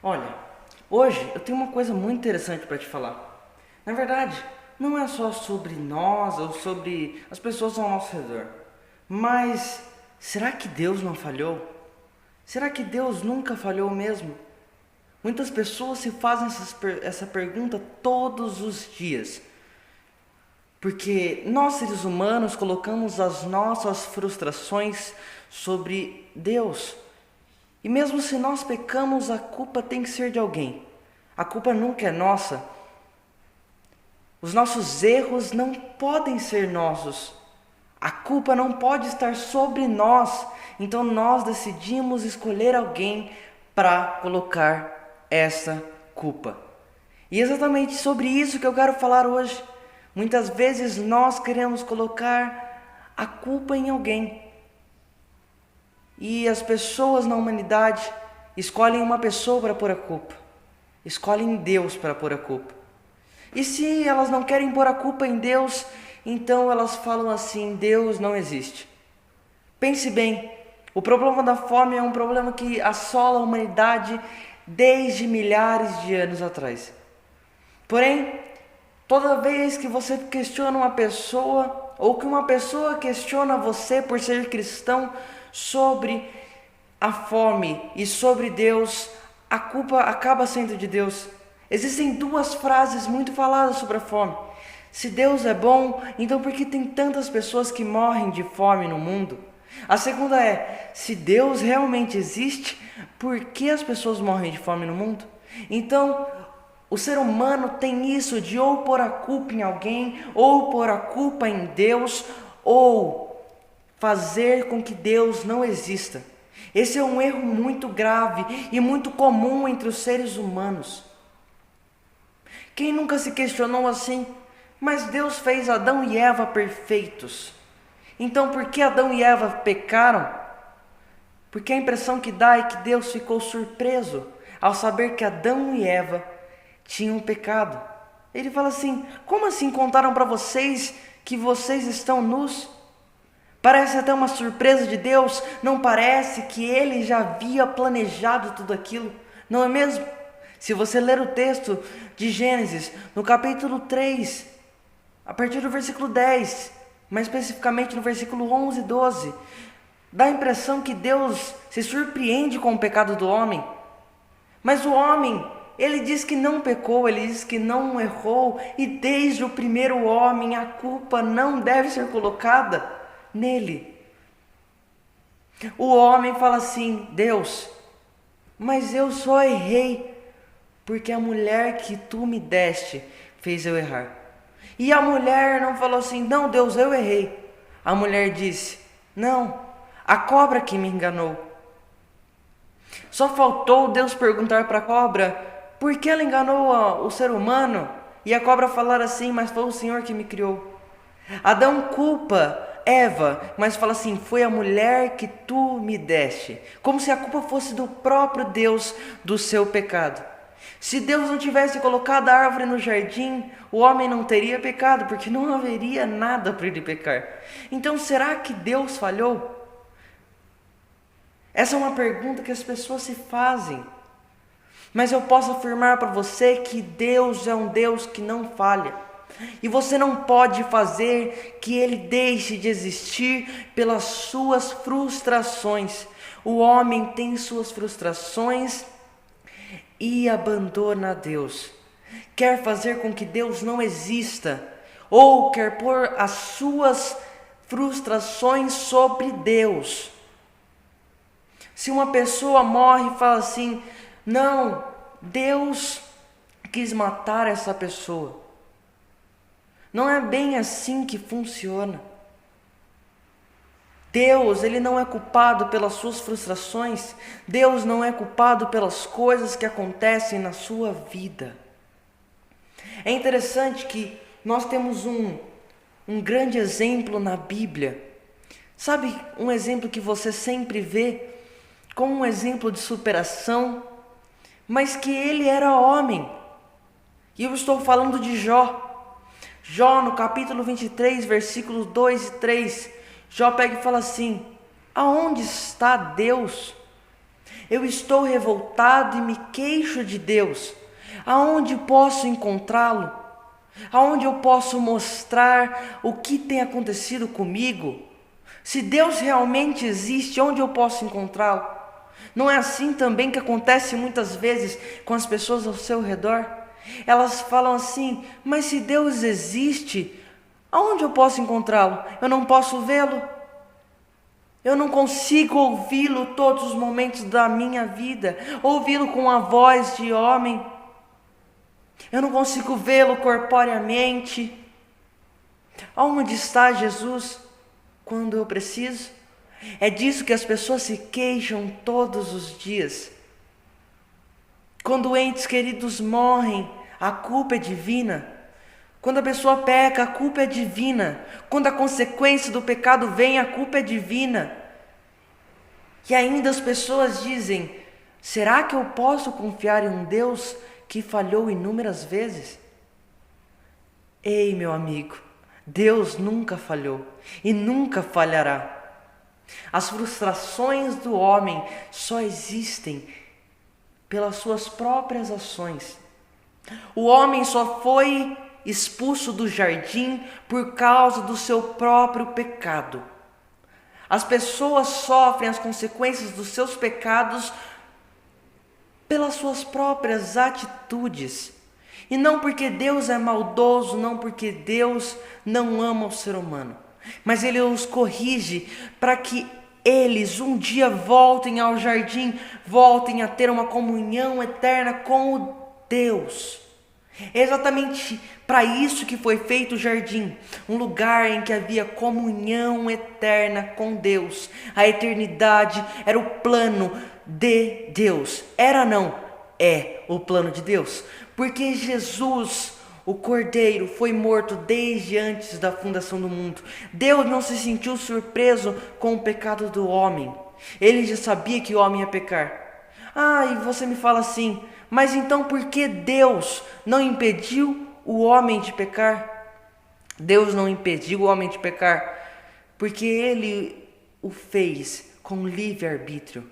Olha, hoje eu tenho uma coisa muito interessante para te falar. Na verdade, não é só sobre nós ou sobre as pessoas ao nosso redor, mas será que Deus não falhou? Será que Deus nunca falhou mesmo? Muitas pessoas se fazem essa pergunta todos os dias, porque nós seres humanos colocamos as nossas frustrações sobre Deus. E mesmo se nós pecamos, a culpa tem que ser de alguém. A culpa nunca é nossa. Os nossos erros não podem ser nossos. A culpa não pode estar sobre nós. Então nós decidimos escolher alguém para colocar essa culpa. E é exatamente sobre isso que eu quero falar hoje. Muitas vezes nós queremos colocar a culpa em alguém. E as pessoas na humanidade escolhem uma pessoa para pôr a culpa. Escolhem Deus para pôr a culpa. E se elas não querem pôr a culpa em Deus, então elas falam assim: Deus não existe. Pense bem, o problema da fome é um problema que assola a humanidade desde milhares de anos atrás. Porém, toda vez que você questiona uma pessoa, ou que uma pessoa questiona você por ser cristão, sobre a fome e sobre Deus, a culpa acaba sendo de Deus. Existem duas frases muito faladas sobre a fome. Se Deus é bom, então por que tem tantas pessoas que morrem de fome no mundo? A segunda é: se Deus realmente existe, por que as pessoas morrem de fome no mundo? Então, o ser humano tem isso de ou pôr a culpa em alguém, ou pôr a culpa em Deus, ou fazer com que Deus não exista. Esse é um erro muito grave e muito comum entre os seres humanos. Quem nunca se questionou assim? Mas Deus fez Adão e Eva perfeitos. Então por que Adão e Eva pecaram? Porque a impressão que dá é que Deus ficou surpreso ao saber que Adão e Eva tinham pecado. Ele fala assim: como assim contaram para vocês que vocês estão nus? Parece até uma surpresa de Deus, não parece que Ele já havia planejado tudo aquilo, não é mesmo? Se você ler o texto de Gênesis, no capítulo 3, a partir do versículo 10, mais especificamente no versículo 11 e 12, dá a impressão que Deus se surpreende com o pecado do homem. Mas o homem, ele diz que não pecou, ele diz que não errou, e desde o primeiro homem a culpa não deve ser colocada nele. O homem fala assim: Deus, mas eu só errei porque a mulher que tu me deste fez eu errar. E a mulher não falou assim: não, Deus, eu errei. A mulher disse: não, a cobra que me enganou. Só faltou Deus perguntar para a cobra por que ela enganou o ser humano, e a cobra falar assim: mas foi o Senhor que me criou. Adão culpa Eva, mas fala assim: foi a mulher que tu me deste, como se a culpa fosse do próprio Deus do seu pecado. Se Deus não tivesse colocado a árvore no jardim, o homem não teria pecado, porque não haveria nada para ele pecar. Então será que Deus falhou? Essa é uma pergunta que as pessoas se fazem. Mas eu posso afirmar para você que Deus é um Deus que não falha. E você não pode fazer que Ele deixe de existir pelas suas frustrações. O homem tem suas frustrações e abandona a Deus. Quer fazer com que Deus não exista, ou quer pôr as suas frustrações sobre Deus. Se uma pessoa morre e fala assim: não, Deus quis matar essa pessoa. Não é bem assim que funciona. Deus, Ele não é culpado pelas suas frustrações. Deus não é culpado pelas coisas que acontecem na sua vida. É interessante que nós temos um grande exemplo na Bíblia. Sabe, um exemplo que você sempre vê como um exemplo de superação, mas que ele era homem. E eu estou falando de Jó. Jó, no capítulo 23, versículos 2 e 3, Jó pega e fala assim: aonde está Deus? Eu estou revoltado e me queixo de Deus. Aonde posso encontrá-lo? Aonde eu posso mostrar o que tem acontecido comigo? Se Deus realmente existe, onde eu posso encontrá-lo? Não é assim também que acontece muitas vezes com as pessoas ao seu redor? Elas falam assim: mas se Deus existe, aonde eu posso encontrá-lo? Eu não posso vê-lo. Eu não consigo ouvi-lo todos os momentos da minha vida, ouvi-lo com a voz de homem. Eu não consigo vê-lo corporeamente. Aonde está Jesus quando eu preciso? É disso que as pessoas se queixam todos os dias. Quando entes queridos morrem, a culpa é divina. Quando a pessoa peca, a culpa é divina. Quando a consequência do pecado vem, a culpa é divina. E ainda as pessoas dizem: será que eu posso confiar em um Deus que falhou inúmeras vezes? Ei, meu amigo, Deus nunca falhou e nunca falhará. As frustrações do homem só existem pelas suas próprias ações. O homem só foi expulso do jardim por causa do seu próprio pecado. As pessoas sofrem as consequências dos seus pecados pelas suas próprias atitudes. E não porque Deus é maldoso, não porque Deus não ama o ser humano, mas Ele os corrige para que eles um dia voltem ao jardim, voltem a ter uma comunhão eterna com o Deus. É exatamente para isso que foi feito o jardim, um lugar em que havia comunhão eterna com Deus. A eternidade era o plano de Deus. Era não, é o plano de Deus. Porque Jesus, o Cordeiro, foi morto desde antes da fundação do mundo. Deus não se sentiu surpreso com o pecado do homem. Ele já sabia que o homem ia pecar. E você me fala assim: mas então por que Deus não impediu o homem de pecar? Deus não impediu o homem de pecar porque Ele o fez com livre-arbítrio.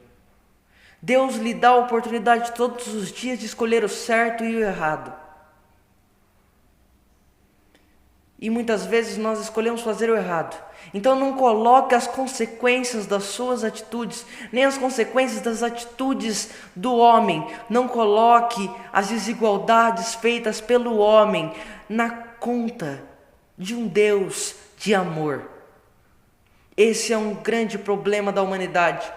Deus lhe dá a oportunidade todos os dias de escolher o certo e o errado. E muitas vezes nós escolhemos fazer o errado. Então não coloque as consequências das suas atitudes, nem as consequências das atitudes do homem. Não coloque as desigualdades feitas pelo homem na conta de um Deus de amor. Esse é um grande problema da humanidade.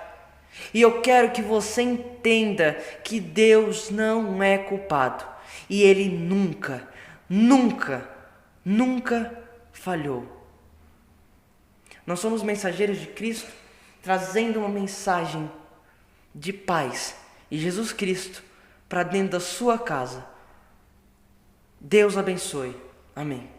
E eu quero que você entenda que Deus não é culpado. E Ele nunca, nunca, nunca falhou. Nós somos mensageiros de Cristo, trazendo uma mensagem de paz e Jesus Cristo para dentro da sua casa. Deus abençoe. Amém.